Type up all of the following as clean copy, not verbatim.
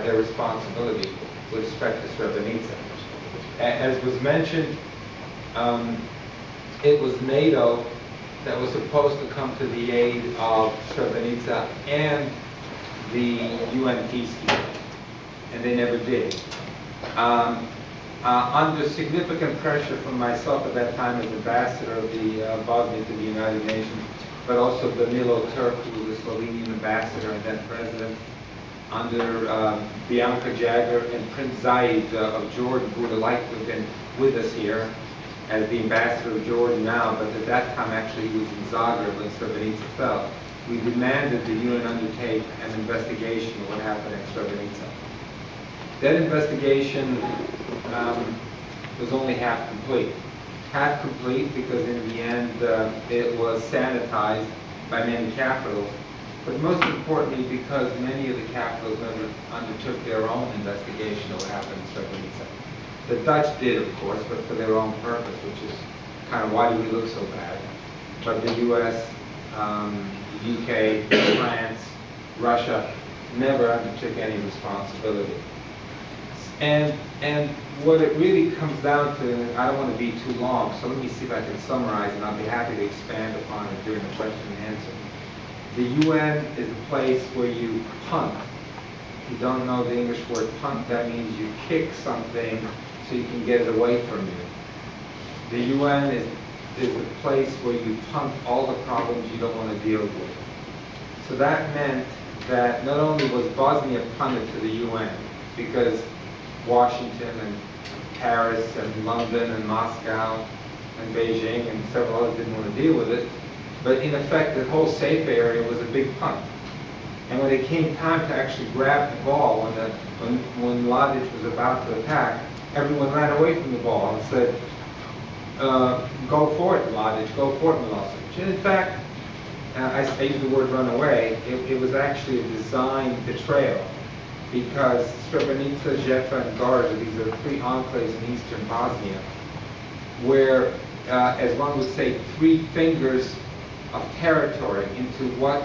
their responsibility with respect to Srebrenica. As was mentioned, it was NATO that was supposed to come to the aid of Srebrenica and the UN peacekeepers, and they never did. Under significant pressure from myself at that time as ambassador of the Bosnia to the United Nations, but also Danilo Turk, who was the Slovenian ambassador and then president, under Bianca Jagger and Prince Zayed of Jordan, who would have liked to have been with us here as the ambassador of Jordan now, but at that time actually he was in Zagreb when Srebrenica fell. We demanded the UN undertake an investigation of what happened at Srebrenica. That investigation was only half complete. Half complete because in the end it was sanitized by many capitals, but most importantly because many of the capitals undertook their own investigation of what happened in Srebrenica. The Dutch did, of course, but for their own purpose, which is kind of why do we look so bad. But the US, UK, France, Russia never undertook any responsibility. And what it really comes down to, and I don't want to be too long, so let me see if I can summarize, and I'll be happy to expand upon it during the question and answer. The UN is a place where you punt. If you don't know the English word punt, that means you kick something so you can get it away from you. The UN is a place where you punt all the problems you don't want to deal with. So that meant that not only was Bosnia punted to the UN, because Washington and Paris and London and Moscow and Beijing and several others didn't want to deal with it, but in effect the whole safe area was a big punt. And when it came time to actually grab the ball, when Mladic was about to attack, everyone ran away from the ball and said, go for it, Mladic, go for it, Milosevic. And in fact, I use the word run away, it was actually a designed betrayal, because Srebrenica, Zetra, and Garza, these are three enclaves in eastern Bosnia, where, as one would say, 3 fingers of territory into what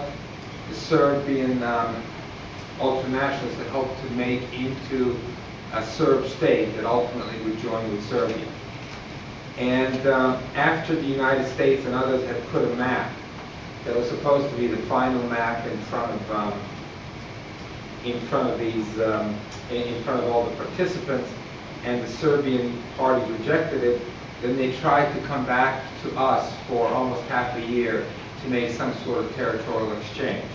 the Serbian ultranationalists had hoped to make into a Serb state that ultimately would join with Serbia. And after the United States and others had put a map that was supposed to be the final map in front of all the participants, and the Serbian parties rejected it, then they tried to come back to us for almost half a year to make some sort of territorial exchange.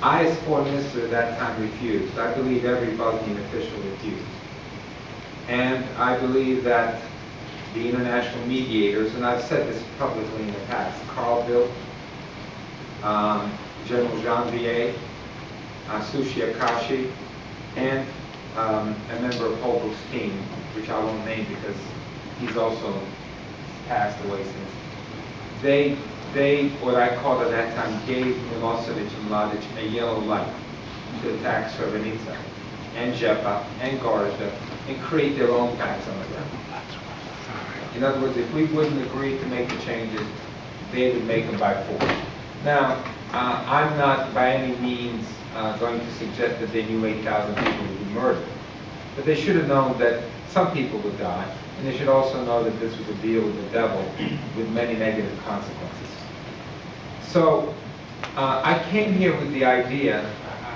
I, as foreign minister at that time, refused. I believe every Bosnian official refused. And I believe that the international mediators, and I've said this publicly in the past, Carl Bildt, General Janvier, Sushi Akashi, and a member of Holbrook's team, which I won't name because he's also passed away since. They, what I called at that time, gave Milosevic and Mladic a yellow light to attack Srebrenica and Zepa and Garza and create their own facts on the ground. In other words, if we wouldn't agree to make the changes, they would make them by force. Now, I'm not by any means going to suggest that they knew 8,000 people would be murdered, but they should have known that some people would die, and they should also know that this was a deal with the devil with many negative consequences. So I came here with the idea,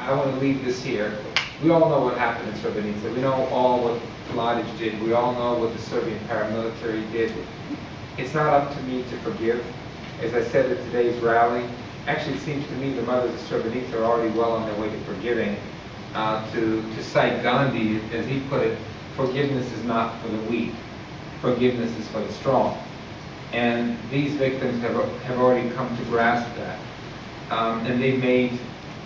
I want to leave this here. We all know what happened in Srebrenica. We know all what Mladic did. We all know what the Serbian paramilitary did. It's not up to me to forgive. As I said at today's rally, actually it seems to me the mothers of Srebrenica are already well on their way to forgiving. To cite Gandhi, as he put it, forgiveness is not for the weak. Forgiveness is for the strong. And these victims have already come to grasp that. And they've made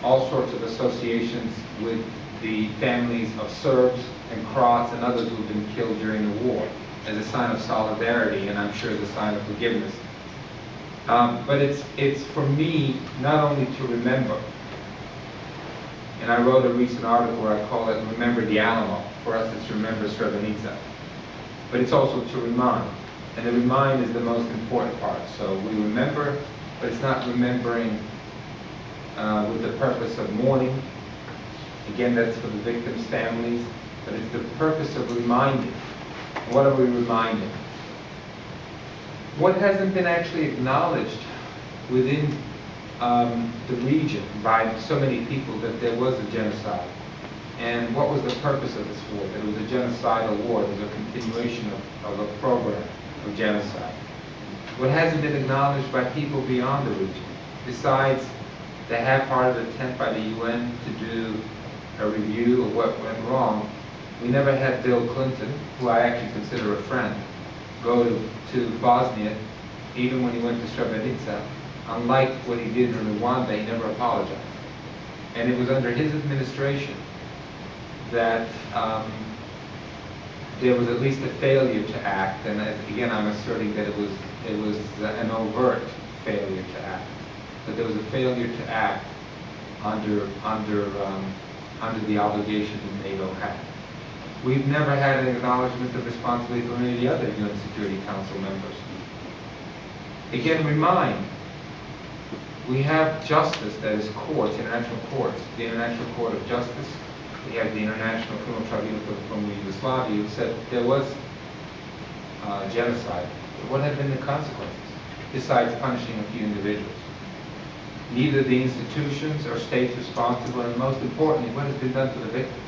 all sorts of associations with the families of Serbs and Croats and others who have been killed during the war as a sign of solidarity, and I'm sure as a sign of forgiveness. But it's for me not only to remember, and I wrote a recent article where I call it Remember the Alamo. For us it's Remember Srebrenica. But it's also to remind. And the remind is the most important part. So we remember, but it's not remembering with the purpose of mourning. Again, that's for the victims' families, but it's the purpose of reminding. What are we reminding? What hasn't been actually acknowledged within the region by so many people that there was a genocide. And what was the purpose of this war? That it was a genocidal war. It was a continuation of a program of genocide. What hasn't been acknowledged by people beyond the region, besides the half-hearted attempt by the UN to do a review of what went wrong, we never had Bill Clinton, who I actually consider a friend, go to Bosnia, even when he went to Srebrenica. Unlike what he did in Rwanda, he never apologized. And it was under his administration that there was at least a failure to act, and again I'm asserting that it was an overt failure to act. But there was a failure to act under the obligation that NATO had. We've never had an acknowledgement of responsibility from any of the other UN Security Council members. Again, remind, we have justice that is courts, international courts, the International Court of Justice. We have the International Criminal Tribunal for the former Yugoslavia, who said there was genocide. But what have been the consequences, besides punishing a few individuals? Neither the institutions or states responsible, and most importantly, what has been done to the victims?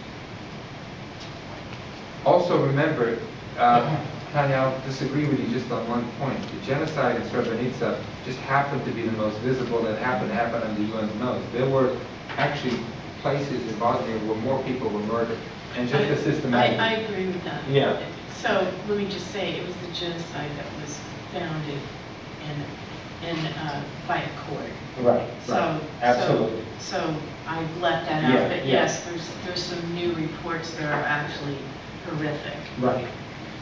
Also remember, Tanya, I'll disagree with you just on one point. The genocide in Srebrenica just happened to be the most visible, and happened to happen under the UN's nose. There were actually places in Bosnia where more people were murdered, and just a systematic. I agree with that. Yeah. So let me just say, it was the genocide that was founded by a court. Right. So right. Absolutely. So I've left that out. Yeah, But yeah. yes, there's some new reports that are actually horrific. Right.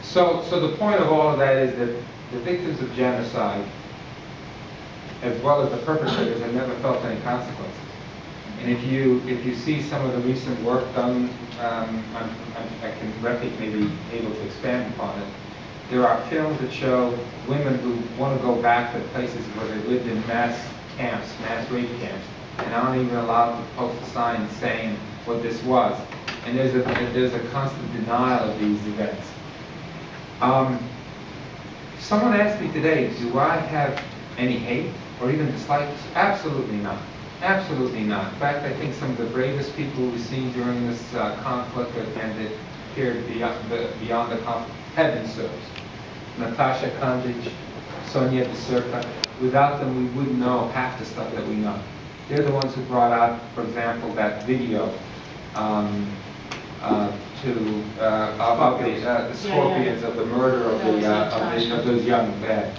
So the point of all of that is that the victims of genocide, as well as the perpetrators, have never felt any consequences. And if you see some of the recent work done, Refik may be able to expand upon it. There are films that show women who want to go back to places where they lived in mass camps, mass rape camps, and aren't even allowed to post a sign saying what this was. And there's a constant denial of these events. Someone asked me today, do I have any hate or even dislike? Absolutely not. Absolutely not. In fact, I think some of the bravest people we've seen during this conflict and that appeared beyond the conflict, heaven serves. Natasha Kandic, Sonia Deserta. Without them, we wouldn't know half the stuff that we know. They're the ones who brought out, for example, that video about the scorpions of the murder of those young men.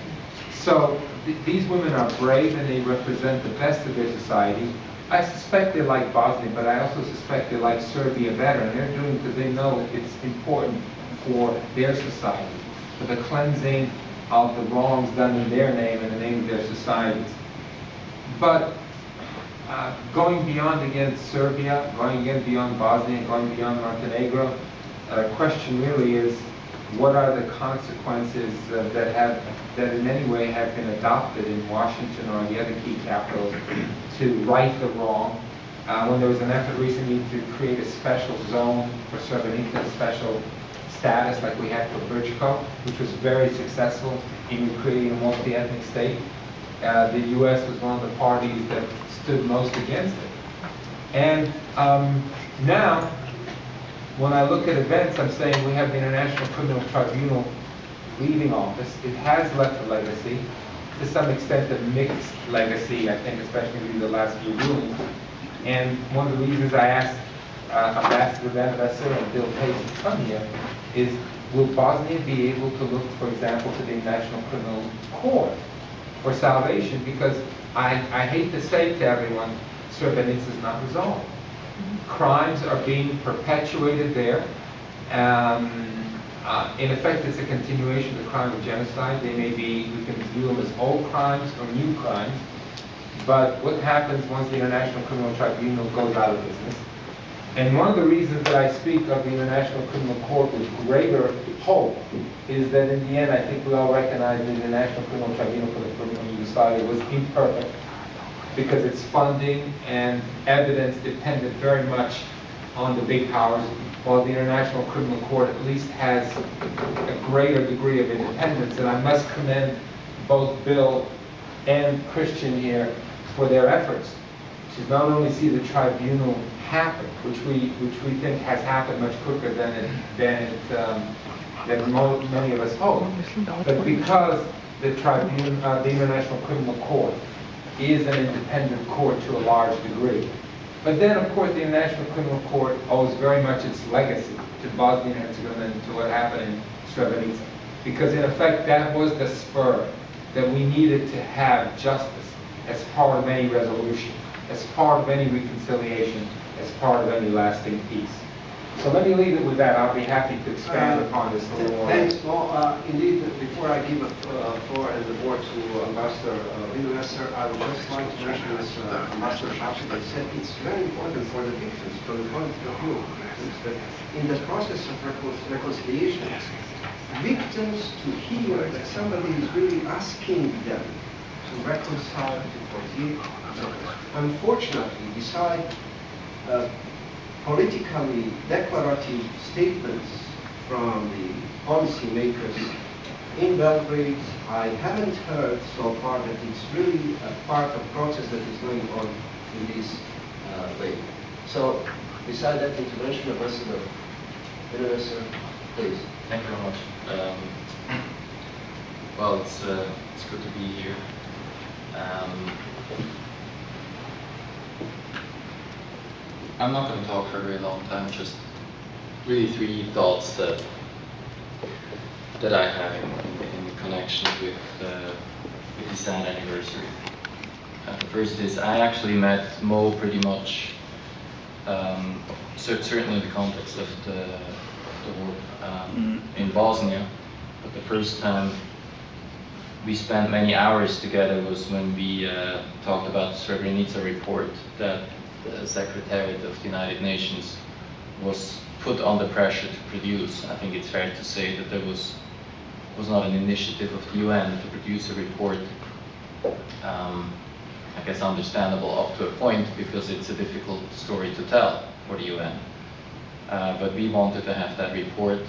So these women are brave and they represent the best of their society. I suspect they like Bosnia, but I also suspect they like Serbia better, and they're doing it because they know it's important for their society, for the cleansing of the wrongs done in their name and the name of their societies. But going beyond again Serbia, going again beyond Bosnia, going beyond Montenegro, the question really is, what are the consequences that in any way have been adopted in Washington or the other key capitals to right the wrong? When there was an effort recently to create a special zone for Srebrenica, a special status like we had for Brčko, which was very successful in creating a multi-ethnic state. The U.S. was one of the parties that stood most against it. And now, when I look at events, I'm saying we have the International Criminal Tribunal leaving office. It has left a legacy, to some extent a mixed legacy, I think, especially in the last few rulings. And one of the reasons I asked Ambassador Wenweser and Bill Pace to come here is, will Bosnia be able to look, for example, to the International Criminal Court for salvation? Because I hate to say to everyone, Srebrenica is not resolved. Crimes are being perpetuated there. In effect, it's a continuation of the crime of genocide. They may be, we can view them as old crimes or new crimes. But what happens once the International Criminal Tribunal goes out of business? And one of the reasons that I speak of the International Criminal Court with greater hope is that in the end, I think we all recognize that the International Criminal Tribunal for the former Yugoslavia was imperfect, because its funding and evidence depended very much on the big powers, while the International Criminal Court at least has a greater degree of independence. And I must commend both Bill and Christian here for their efforts to not only see the tribunal happen, which we think has happened much quicker than many of us hope, but because the tribunal, the International Criminal Court, is an independent court to a large degree. But then, of course, the International Criminal Court owes very much its legacy to Bosnia and Herzegovina and to what happened in Srebrenica, because in effect that was the spur that we needed to have justice as part of any resolution, as part of any reconciliation, as part of any lasting peace. So let me leave it with that. I'll be happy to expand upon this a little more. Thanks. Well, indeed, before I give the floor and the board to Ambassador Wenweser, I would just like to mention, as Ambassador Sacirbey said, it's very important for the victims from the point of view of victims that in the process of reconciliation, victims to hear that somebody is really asking them to reconcile, to forgive. Unfortunately, beside politically declarative statements from the policymakers in Belgrade, I haven't heard so far that it's really a part of process that is going on in this way. So, beside that intervention, Ambassador Wenweser, please. Thank you very much. Well, it's good to be here. I'm not going to talk for a very long time, just really three thoughts that I have in connection with the sad anniversary. The first is I actually met Mo pretty much, certainly in the context of the war in Bosnia, but the first time we spent many hours together was when we talked about the Srebrenica report that the Secretariat of the United Nations was put under pressure to produce. I think it's fair to say that there was not an initiative of the UN to produce a report. I guess understandable up to a point because it's a difficult story to tell for the UN. But we wanted to have that report,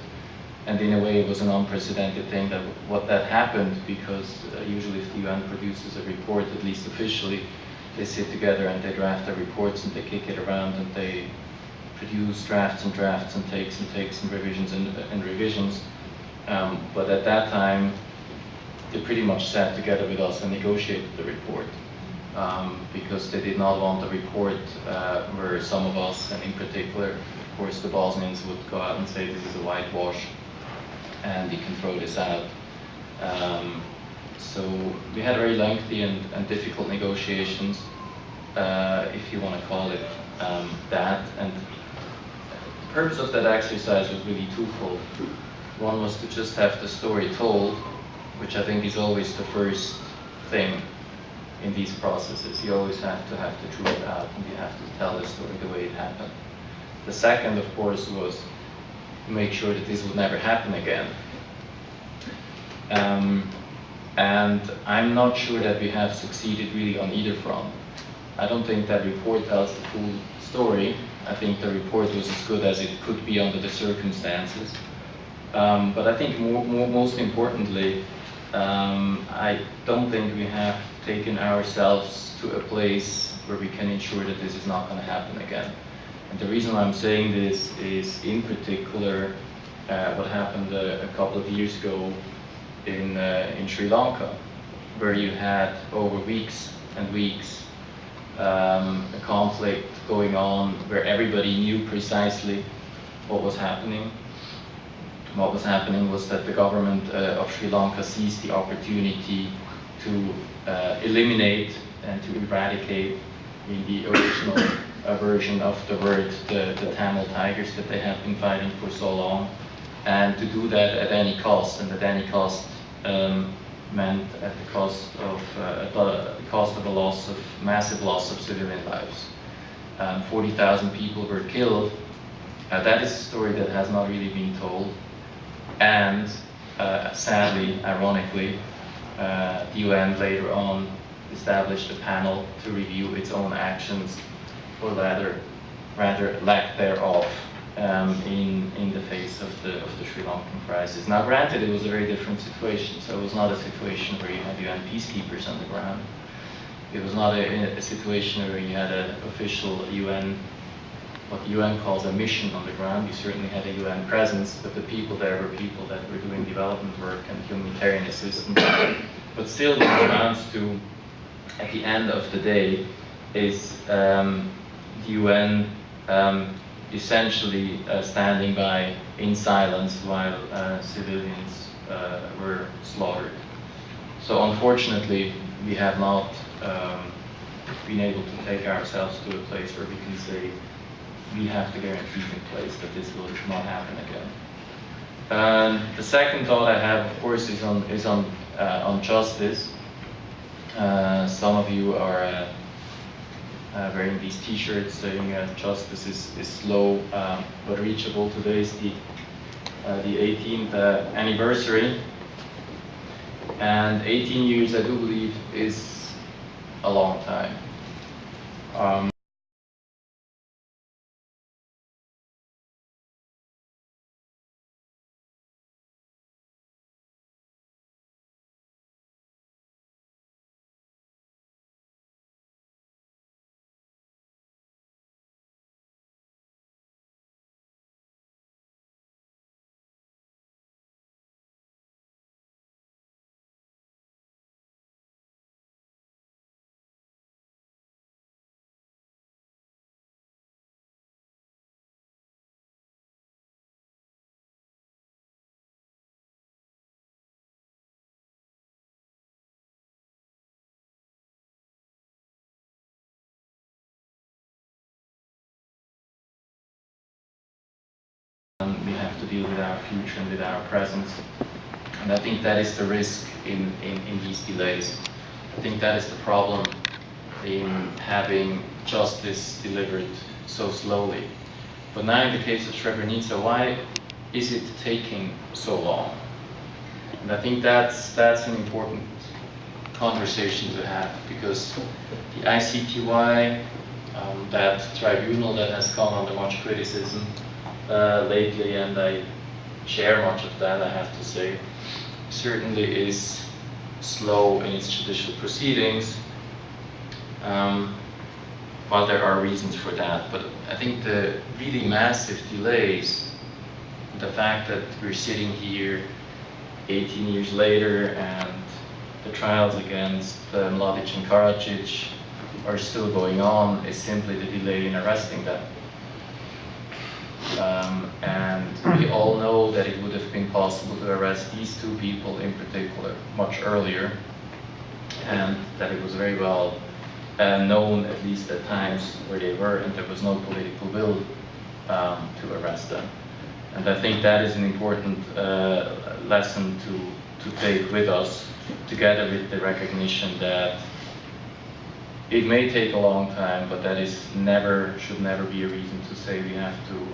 and in a way it was an unprecedented thing that happened, because usually if the UN produces a report, at least officially, they sit together and they draft their reports and they kick it around and they produce drafts and drafts and takes and revisions and revisions. But at that time, they pretty much sat together with us and negotiated the report, because they did not want a report where some of us, and in particular, of course, the Bosnians, would go out and say this is a whitewash and you can throw this out. So we had very lengthy and difficult negotiations, if you want to call it that. And the purpose of that exercise was really twofold. One was to just have the story told, which I think is always the first thing in these processes. You always have to have the truth out, and you have to tell the story the way it happened. The second, of course, was to make sure that this would never happen again. And I'm not sure that we have succeeded really on either front. I don't think that report tells the full story. I think the report was as good as it could be under the circumstances. But I think most importantly, I don't think we have taken ourselves to a place where we can ensure that this is not going to happen again. And the reason I'm saying this is, in particular, what happened a couple of years ago in Sri Lanka, where you had over weeks and weeks a conflict going on where everybody knew precisely what was happening. What was happening was that the government of Sri Lanka seized the opportunity to eliminate and to eradicate, in the original version of the word, the Tamil tigers that they have been fighting for so long, and to do that at any cost. And at any cost meant at the cost of a massive loss of civilian lives. 40,000 people were killed. That is a story that has not really been told. And sadly, ironically, the UN later on established a panel to review its own actions for later rather lack thereof, in the face of the Sri Lankan crisis. Now, granted, it was a very different situation. So it was not a situation where you had UN peacekeepers on the ground. It was not a situation where you had an official UN, what the UN calls a mission on the ground. You certainly had a UN presence, but the people there were people that were doing development work and humanitarian assistance. But still, what it amounts to, at the end of the day, is the UN essentially standing by in silence while civilians were slaughtered. So unfortunately, we have not been able to take ourselves to a place where we can say we have the guarantees in place that this will not happen again. The second thought I have, of course, is on justice. Some of you are wearing these T-shirts saying justice is slow but reachable. Today is the 18th anniversary, and 18 years, I do believe, is a long time. We have to deal with our future and with our present. And I think that is the risk in these delays. I think that is the problem in having justice delivered so slowly. But now in the case of Srebrenica, why is it taking so long? And I think that's an important conversation to have, because the ICTY, that tribunal that has come under much criticism lately, and I share much of that, I have to say, certainly is slow in its judicial proceedings, while there are reasons for that. But I think the really massive delays, the fact that we're sitting here 18 years later and the trials against Mladic and Karadzic are still going on, is simply the delay in arresting them. And we all know that it would have been possible to arrest these two people in particular much earlier, and that it was very well known, at least at times, where they were, and there was no political will to arrest them. And I think that is an important lesson to take with us, together with the recognition that it may take a long time, but that is should never be a reason to say we have to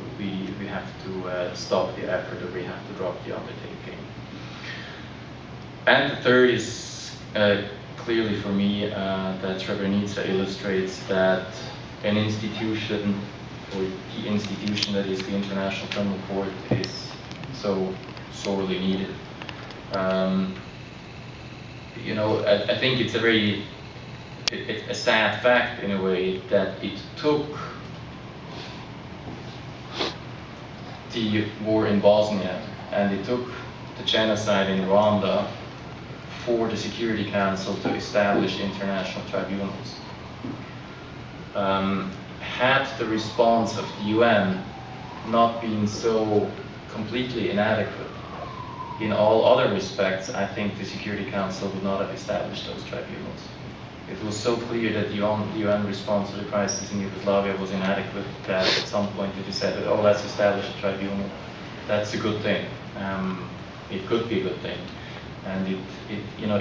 stop the effort, or we have to drop the undertaking. And the third is clearly for me that Srebrenica illustrates that an institution, or the institution that is the International Criminal Court, is so sorely needed. You know, I think it's it's a sad fact in a way that it took the war in Bosnia and it took the genocide in Rwanda for the Security Council to establish international tribunals. Had the response of the UN not been so completely inadequate in all other respects, I think the Security Council would not have established those tribunals. It was so clear that the UN response to the crisis in Yugoslavia was inadequate that at some point they decided, oh, let's establish a tribunal. That's a good thing. It could be a good thing. And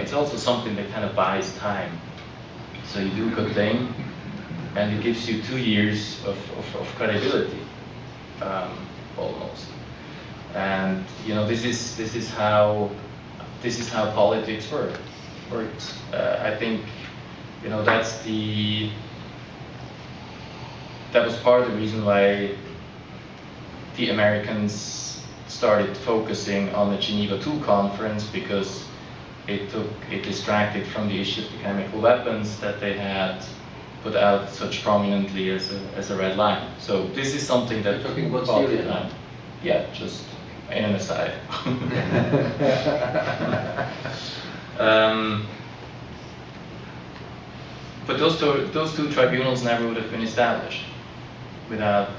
it's also something that kind of buys time. So you do a good thing, and it gives you 2 years of credibility, almost. And this is how politics works. I think that's that was part of the reason why the Americans started focusing on the Geneva II conference, because it distracted from the issue of the chemical weapons that they had put out such prominently as a red line. So this is something that You're talking about caught the Syria? line. Yeah, just in an aside. But those two tribunals never would have been established without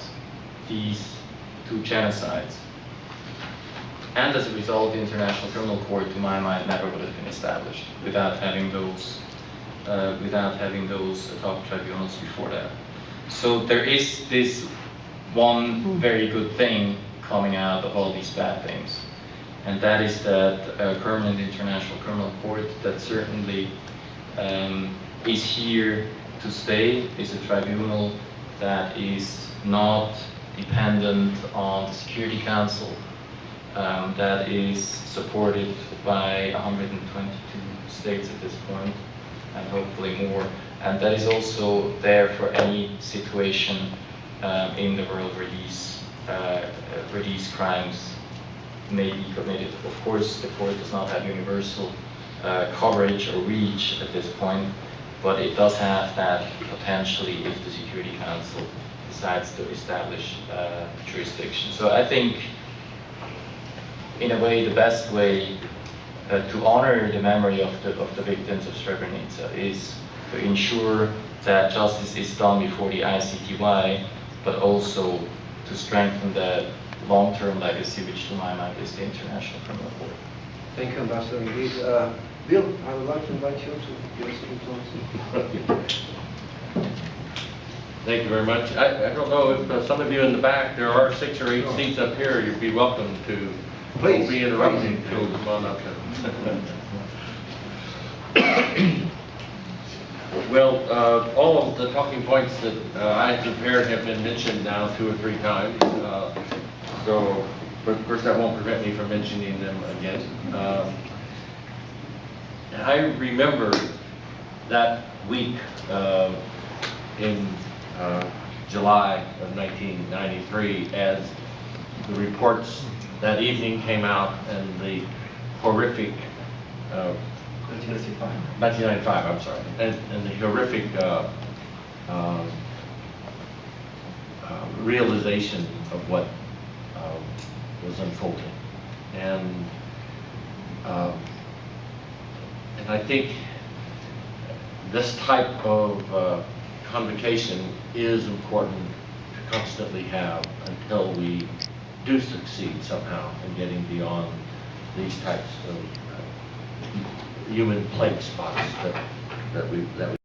these two genocides. And as a result, the International Criminal Court, to my mind, never would have been established without having those ad hoc tribunals before that. So there is this one very good thing coming out of all these bad things, and that is that a permanent International Criminal Court that certainly is here to stay, is a tribunal that is not dependent on the Security Council, that is supported by 122 states at this point, and hopefully more, and that is also there for any situation in the world where these crimes may be committed. Of course, the court does not have universal coverage or reach at this point, but it does have that potentially if the Security Council decides to establish jurisdiction. So I think, in a way, the best way to honor the memory of the victims of Srebrenica is to ensure that justice is done before the ICTY, but also to strengthen the long-term legacy, which to my mind is the International Criminal Court. Thank you, Ambassador. Indeed. Bill, I would like to invite you to give us some thoughts. Thank you very much. I don't know if some of you in the back, there are 6 or 8 seats up here. You'd be welcome to. Please. Be interrupting. So come on up there. Well, all of the talking points that I prepared have been mentioned now 2 or 3 times. But of course that won't prevent me from mentioning them again. I remember that week in July of 1993 as the reports that evening came out and the horrific 1995, I'm sorry, and the horrific realization of what was unfolding, and I think this type of convocation is important to constantly have until we do succeed somehow in getting beyond these types of human plague spots that we